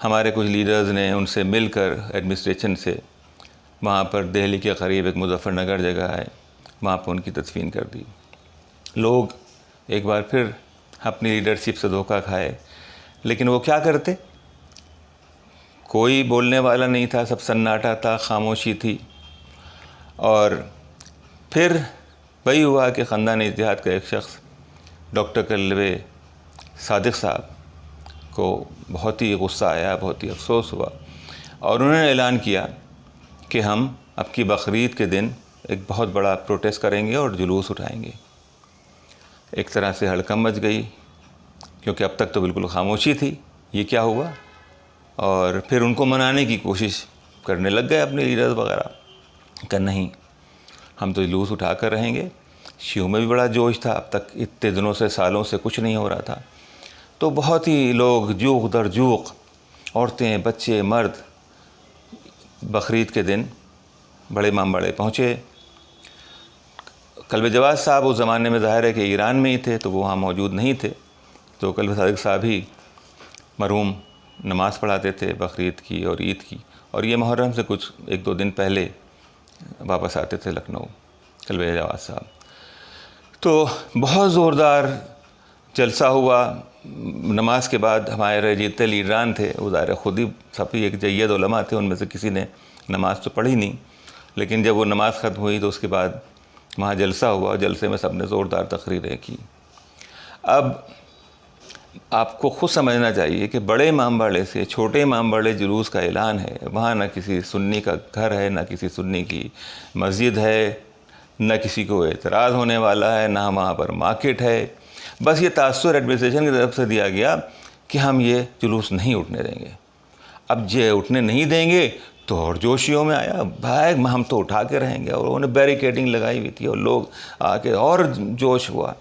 ہمارے کچھ لیڈرز نے ان سے مل کر ایڈمنسٹریشن سے وہاں پر دہلی کے قریب ایک مظفر نگر جگہ ہے، وہاں پر ان کی تدفین کر دی۔ لوگ ایک بار پھر اپنی لیڈرشپ سے دھوکہ کھائے، لیکن وہ کیا کرتے؟ کوئی بولنے والا نہیں تھا، سب سناٹا تھا، خاموشی تھی۔ اور پھر وہی ہوا کہ خاندان اتحاد کا ایک شخص ڈاکٹر کلوے صادق صاحب کو بہت ہی غصہ آیا، بہت ہی افسوس ہوا، اور انہوں نے اعلان کیا کہ ہم اب کی بقرعید کے دن ایک بہت بڑا پروٹیسٹ کریں گے اور جلوس اٹھائیں گے۔ ایک طرح سے ہڑکم مچ گئی، کیونکہ اب تک تو بالکل خاموشی تھی، یہ کیا ہوا؟ اور پھر ان کو منانے کی کوشش کرنے لگ گئے اپنے لیڈرز وغیرہ کہ نہیں، ہم تو جلوس اٹھا کر رہیں گے۔ شیعوں میں بھی بڑا جوش تھا، اب تک اتنے دنوں سے سالوں سے کچھ نہیں ہو رہا تھا، تو بہت ہی لوگ جوق در جوق، عورتیں، بچے، مرد، بقرعید کے دن بڑے امام باڑے پہنچے۔ کلبے جواز صاحب اس زمانے میں ظاہر ہے کہ ایران میں ہی تھے، تو وہ وہاں موجود نہیں تھے، تو کلبے صادق صاحب ہی مرحوم نماز پڑھاتے تھے بقرعید کی اور عید کی، اور یہ محرم سے کچھ ایک دو دن پہلے واپس آتے تھے لکھنؤ کلبے جواز صاحب۔ تو بہت زوردار جلسہ ہوا۔ نماز کے بعد ہمارے جتنے لیڈران تھے وہ ظاہر خود ہی سب ہی ایک جید علماء تھے، ان میں سے کسی نے نماز تو پڑھی نہیں، لیکن جب وہ نماز ختم ہوئی تو اس کے بعد وہاں جلسہ ہوا، اور جلسے میں سب نے زوردار تقریریں کی۔ اب آپ کو خود سمجھنا چاہیے کہ بڑے امام باڑے سے چھوٹے امام باڑے جلوس کا اعلان ہے، وہاں نہ کسی سنی کا گھر ہے، نہ کسی سنی کی مسجد ہے، نہ کسی کو اعتراض ہونے والا ہے، نہ وہاں پر مارکیٹ ہے۔ بس یہ تاثر ایڈمنسٹریشن کی طرف سے دیا گیا کہ ہم یہ جلوس نہیں اٹھنے دیں گے۔ اب یہ اٹھنے نہیں دیں گے تو اور جوشیوں میں آیا، بھائی ہم تو اٹھا کے رہیں گے، اور انہوں نے بیریکیڈنگ لگائی ہوئی تھی، اور لوگ آ کے اور جوش ہوا۔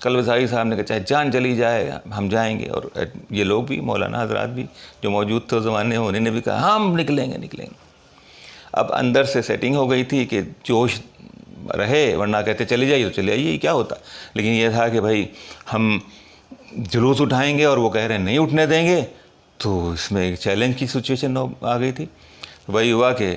کلبے صاحب نے کہا چاہے جان چلی جائے ہم جائیں گے، اور یہ لوگ بھی، مولانا حضرات بھی جو موجود تھے اس زمانے میں، انہوں نے بھی کہا ہم نکلیں گے۔ اب اندر سے سیٹنگ ہو گئی تھی کہ جوش رہے، ورنہ کہتے چلی جائیے تو چلے آئیے، کیا ہوتا؟ لیکن یہ تھا کہ بھائی ہم جلوس اٹھائیں گے اور وہ کہہ رہے ہیں نہیں اٹھنے دیں گے، تو اس میں ایک چیلنج کی سچویشن آ گئی تھی۔ وہی ہوا کہ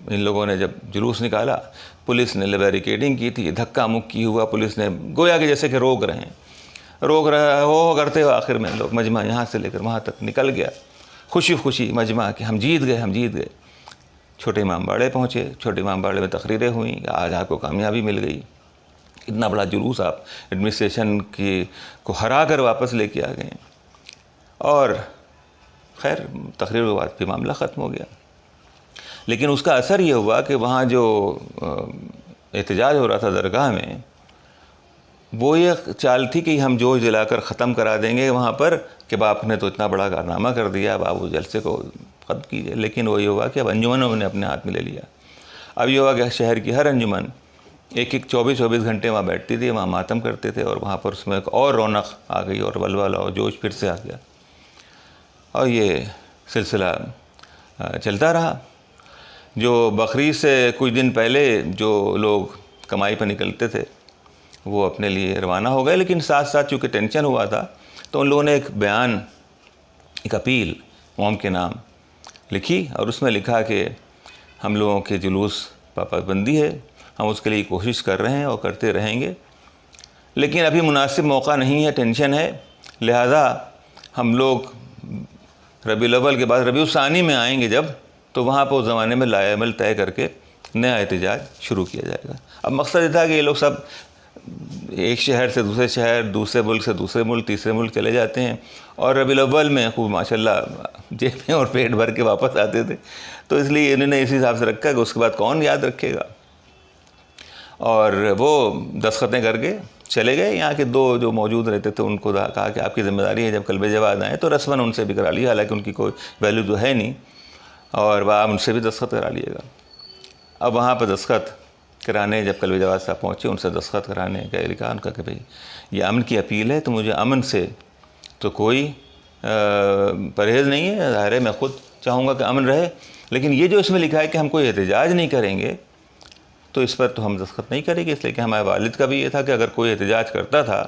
ان لوگوں نے جب جلوس نکالا، پولیس نے بیریکیڈنگ کی تھی، دھکا مکی ہوا، پولیس نے گویا کہ جیسے کہ روک رہا ہو کرتے ہوئے آخر میں لوگ مجمع یہاں سے لے کر وہاں تک نکل گیا، خوشی مجمع کہ ہم جیت گئے۔ چھوٹے امام باڑے پہنچے، چھوٹے امام باڑے میں تقریریں ہوئیں کہ آج آپ کو کامیابی مل گئی، اتنا بڑا جلوس آپ ایڈمنسٹریشن کو ہرا کر واپس لے کے آ گئے۔ اور خیر تقریر کے بعد پھر معاملہ ختم ہو گیا، لیکن اس کا اثر یہ ہوا کہ وہاں جو احتجاج ہو رہا تھا درگاہ میں، وہ یہ چال تھی کہ ہم جوش دلا کر ختم کرا دیں گے وہاں پر کہ باپ نے تو اتنا بڑا کارنامہ کر دیا، اب آپ اس جلسے کو ختم کیجیے۔ لیکن وہ یہ ہوا کہ اب انجمنوں نے اپنے ہاتھ میں لے لیا۔ اب یہ ہوا کہ شہر کی ہر انجمن ایک 24 گھنٹے وہاں بیٹھتی تھی، وہاں ماتم کرتے تھے، اور وہاں پر اس میں ایک اور رونق آ گئی اور ولولہ اور جوش پھر سے آ گیا، اور یہ سلسلہ چلتا رہا۔ جو بقرعید سے کچھ دن پہلے جو لوگ کمائی پہ نکلتے تھے وہ اپنے لیے روانہ ہو گئے، لیکن ساتھ ساتھ چونکہ ٹینشن ہوا تھا تو ان لوگوں نے ایک بیان، ایک اپیل قوم کے نام لکھی، اور اس میں لکھا کہ ہم لوگوں کے جلوس پر پابندی ہے، ہم اس کے لیے کوشش کر رہے ہیں اور کرتے رہیں گے، لیکن ابھی مناسب موقع نہیں ہے، ٹینشن ہے، لہذا ہم لوگ ربیع الاول کے بعد ربیع الثانی میں آئیں گے جب، تو وہاں پہ اس زمانے میں لائحہ عمل طے کر کے نیا احتجاج شروع کیا جائے گا۔ اب مقصد یہ تھا کہ یہ لوگ سب ایک شہر سے دوسرے شہر، دوسرے ملک سے دوسرے ملک، تیسرے ملک چلے جاتے ہیں، اور ربیع الاول میں خوب ماشاءاللہ جیبیں اور پیٹ بھر کے واپس آتے تھے، تو اس لیے انہوں نے اسی حساب سے رکھا کہ اس کے بعد کون یاد رکھے گا، اور وہ دستخطیں کر کے چلے گئے۔ یہاں کے دو جو موجود رہتے تھے ان کو کہا کہ آپ کی ذمہ داری ہے جب کلبے جواز آئیں تو رسماً ان سے بھی کرا لیا، حالانکہ ان کی کوئی ویلیو تو ہے نہیں، اور وہ ان سے بھی دستخط کرا لیے گا۔ اب وہاں پہ دستخط کرانے جب کلبے جواز صاحب پہنچے، ان سے دستخط کرانے کا لکھا، ان کا کہ بھئی یہ امن کی اپیل ہے، تو مجھے امن سے تو کوئی پرہیز نہیں ہے، ظاہر ہے میں خود چاہوں گا کہ امن رہے، لیکن یہ جو اس میں لکھا ہے کہ ہم کوئی احتجاج نہیں کریں گے، تو اس پر تو ہم دستخط نہیں کریں گے، اس لیے کہ ہمارے والد کا بھی یہ تھا کہ اگر کوئی احتجاج کرتا تھا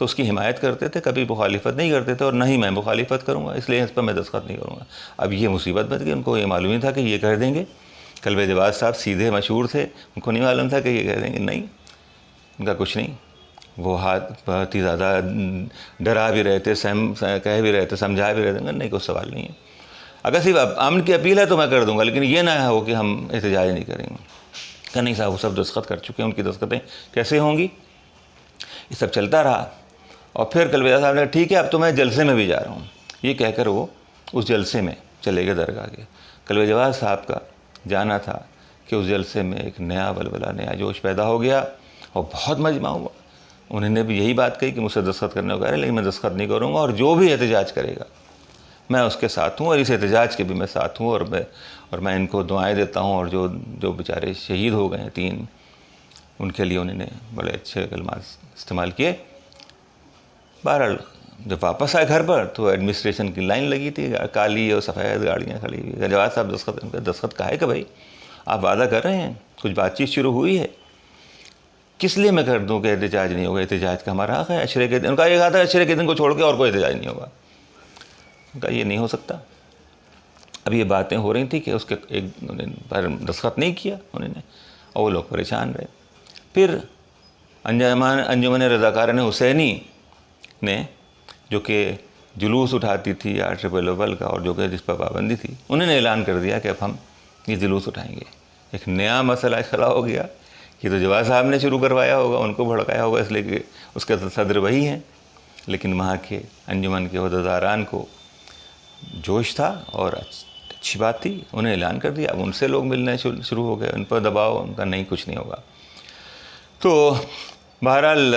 تو اس کی حمایت کرتے تھے، کبھی مخالفت نہیں کرتے تھے، اور نہ ہی میں مخالفت کروں گا، اس لیے اس پر میں دستخط نہیں کروں گا۔ اب یہ مصیبت بن گئی، ان کو یہ معلوم نہیں تھا کہ یہ کر دیں گے۔ کلب جواز صاحب سیدھے مشہور تھے، ان کو نہیں معلوم تھا کہ یہ کہہ دیں گے، نہیں، ان کا کچھ نہیں۔ وہ ہاتھ بہت ہی زیادہ ڈرا بھی رہے تھے، کہہ بھی رہے تھے، سمجھا بھی رہے تھے، نہیں کوئی سوال نہیں ہے، اگر صرف امن کی اپیل ہے تو میں کر دوں گا، لیکن یہ نہ ہو کہ ہم احتجاج نہیں کریں گے۔ کہ نہیں صاحب، وہ سب دستخط کر چکے ہیں، ان کی دستخطیں کیسے ہوں گی؟ یہ سب چلتا رہا، اور پھر کلب جواز صاحب نے کہا ٹھیک ہے اب تو میں جلسے میں بھی جا رہا ہوں، یہ کہہ کر وہ اس جلسے میں چلے گئے درگاہ کے۔ کلب جواز صاحب کا جانا تھا کہ اس جلسے میں ایک نیا ولولہ، نیا جوش پیدا ہو گیا، اور بہت مجمع ہوا۔ انہوں نے بھی یہی بات کہی کہ مجھ سے دستخط کرنے کو کہہ رہے ہیں، لیکن میں دستخط نہیں کروں گا، اور جو بھی احتجاج کرے گا میں اس کے ساتھ ہوں، اور اس احتجاج کے بھی میں ساتھ ہوں، اور میں ان کو دعائیں دیتا ہوں، اور جو بیچارے شہید ہو گئے ہیں 3، ان کے لیے انہوں نے بڑے اچھے کلمات استعمال کیے۔ بہرحال جب واپس آئے گھر پر تو ایڈمنسٹریشن کی لائن لگی تھی، کالی اور سفید گاڑیاں کھڑی ہوئی۔ جواز صاحب دستخط کا ہے کہ بھائی آپ وعدہ کر رہے ہیں، کچھ بات چیت شروع ہوئی ہے، کس لیے میں کر دوں کہ احتجاج نہیں ہوگا؟ احتجاج کا ہمارا حق ہے، عشرے کے دن، ان کا یہ کہا تھا عشرے کے دن کو چھوڑ کے اور کوئی احتجاج نہیں ہوگا۔ ان کا یہ نہیں ہو سکتا۔ اب یہ باتیں ہو رہی تھیں کہ اس کے انہوں نے پر دستخط نہیں کیا انہوں نے، اور وہ لوگ پریشان رہے۔ پھر انجمن رضاکاران حسینی نے، جو کہ جلوس اٹھاتی تھی RRRL کا، اور جو کہ جس پر پابندی تھی، انہوں نے اعلان کر دیا کہ اب ہم یہ جلوس اٹھائیں گے۔ ایک نیا مسئلہ کھڑا ہو گیا، یہ تو جواز صاحب نے شروع کروایا ہوگا، ان کو بھڑکایا ہوگا، اس لیے کہ اس کا صدر وہی ہیں، لیکن وہاں کے انجمن کے عہدیداران کو جوش تھا اور اچھی بات تھی، انہیں اعلان کر دیا۔ اب ان سے لوگ ملنے شروع ہو گئے، ان پر دباؤ، ان کا نہیں کچھ نہیں ہوگا۔ تو بہرحال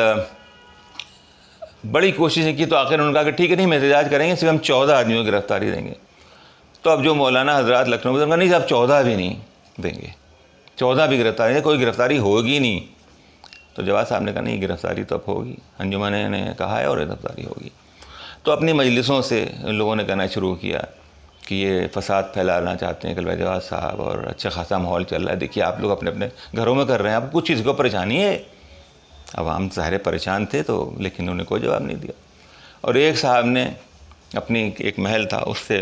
بڑی کوششیں کی، تو آخر انہوں نے کہا کہ ٹھیک ہے، نہیں ہم احتجاج کریں گے، صرف ہم 14 آدمیوں کی گرفتاری دیں گے۔ تو اب جو مولانا حضرات لکھنؤ میں کہا نہیں صاحب 14 بھی نہیں دیں گے، 14 بھی گرفتاری ہے، کوئی گرفتاری ہوگی نہیں۔ تو جواز صاحب نے کہا نہیں گرفتاری تو اب ہوگی، انجمن نے کہا ہے اور گرفتاری ہوگی۔ تو اپنی مجلسوں سے ان لوگوں نے کہنا شروع کیا کہ یہ فساد پھیلانا چاہتے ہیں کلب جواز صاحب، اور اچھا خاصا ماحول چل رہا ہے، دیکھیے آپ لوگ اپنے اپنے گھروں میں کر رہے ہیں، آپ کو کچھ چیز کو پریشانی ہے۔ عوام ظاہر پریشان تھے، تو لیکن انہوں نے کوئی جواب نہیں دیا۔ اور ایک صاحب نے اپنی ایک محل تھا، اس سے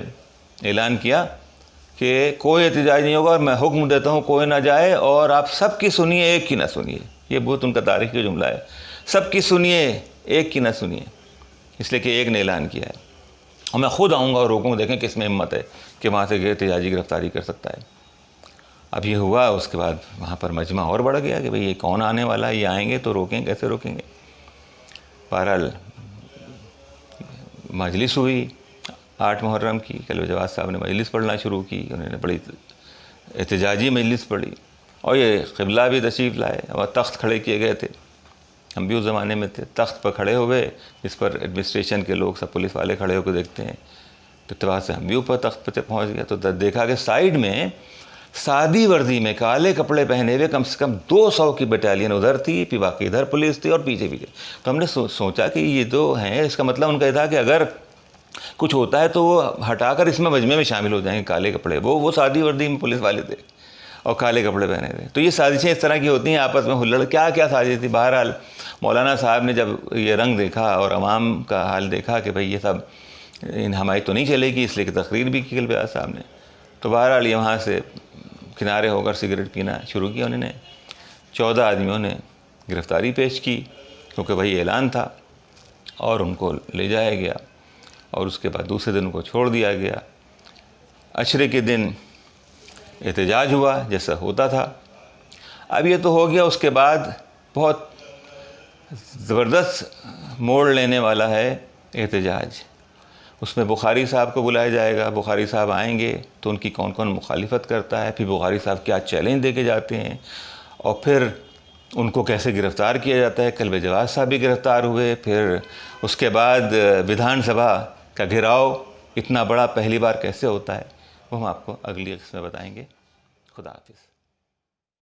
اعلان کیا کہ کوئی احتجاج نہیں ہوگا، اور میں حکم دیتا ہوں کوئی نہ جائے، اور آپ سب کی سنیے ایک کی نہ سنیے۔ یہ بہت ان کا تاریخی جملہ ہے، سب کی سنیے ایک کی نہ سنیے، اس لیے کہ ایک نے اعلان کیا ہے، اور میں خود آؤں گا اور روکوں گا، دیکھیں کس میں ہمت ہے کہ وہاں سے احتجاجی گرفتاری کر سکتا ہے۔ اب یہ ہوا، اس کے بعد وہاں پر مجمع اور بڑھ گیا کہ بھئی یہ کون آنے والا ہے، یہ آئیں گے تو روکیں، کیسے روکیں گے؟ بہرحال مجلس ہوئی 8 محرم کی، کلب جواز صاحب نے مجلس پڑھنا شروع کی، انہوں نے بڑی احتجاجی مجلس پڑھی، اور یہ قبلہ بھی تشریف لائے، اور تخت کھڑے کیے گئے تھے، ہم بھی اس زمانے میں تھے، تخت پر کھڑے ہوئے، جس پر ایڈمنسٹریشن کے لوگ سب پولیس والے کھڑے ہو کے دیکھتے ہیں، تو اتفاق سے ہم بھی اوپر تخت پہ پہنچ گیا، تو دیکھا کہ سائیڈ میں سادی وردی میں کالے کپڑے پہنے ہوئے کم سے کم 200 کی بٹالین ادھر تھی، پھر باقی ادھر پولیس تھی، اور پیچھے پیچھے۔ تو ہم نے سوچا کہ یہ جو ہیں، اس کا مطلب ان کا یہ تھا کہ اگر کچھ ہوتا ہے تو وہ ہٹا کر اس میں مجمع میں شامل ہو جائیں گے کالے کپڑے، وہ سادی وردی میں پولیس والے تھے اور کالے کپڑے پہنے تھے۔ تو یہ سازشیں اس طرح کی ہوتی ہیں آپس میں، ہلڑ کیا سازش تھی۔ بہرحال مولانا صاحب نے جب یہ رنگ دیکھا اور عوام کا حال دیکھا کہ بھئی یہ سب ہماری تو نہیں چلے گی، اس لیے کہ تقریر بھی کی کلب جواز صاحب نے، تو بہرحال یہ وہاں سے کنارے ہو کر سگریٹ پینا شروع کیا انہوں نے۔ 14 آدمیوں نے گرفتاری پیش کی، کیونکہ وہی اعلان تھا، اور ان کو لے جایا گیا، اور اس کے بعد دوسرے دن ان کو چھوڑ دیا گیا۔ عشرے کے دن احتجاج ہوا جیسا ہوتا تھا۔ اب یہ تو ہو گیا، اس کے بعد بہت زبردست موڑ لینے والا ہے احتجاج۔ اس میں بخاری صاحب کو بلایا جائے گا، بخاری صاحب آئیں گے تو ان کی کون کون مخالفت کرتا ہے، پھر بخاری صاحب کیا چیلنج دے کے جاتے ہیں، اور پھر ان کو کیسے گرفتار کیا جاتا ہے۔ کلب جواز صاحب بھی گرفتار ہوئے، پھر اس کے بعد ودھان سبھا کا گھیراؤ اتنا بڑا پہلی بار کیسے ہوتا ہے، وہ ہم آپ کو اگلی قسط میں بتائیں گے۔ خدا حافظ۔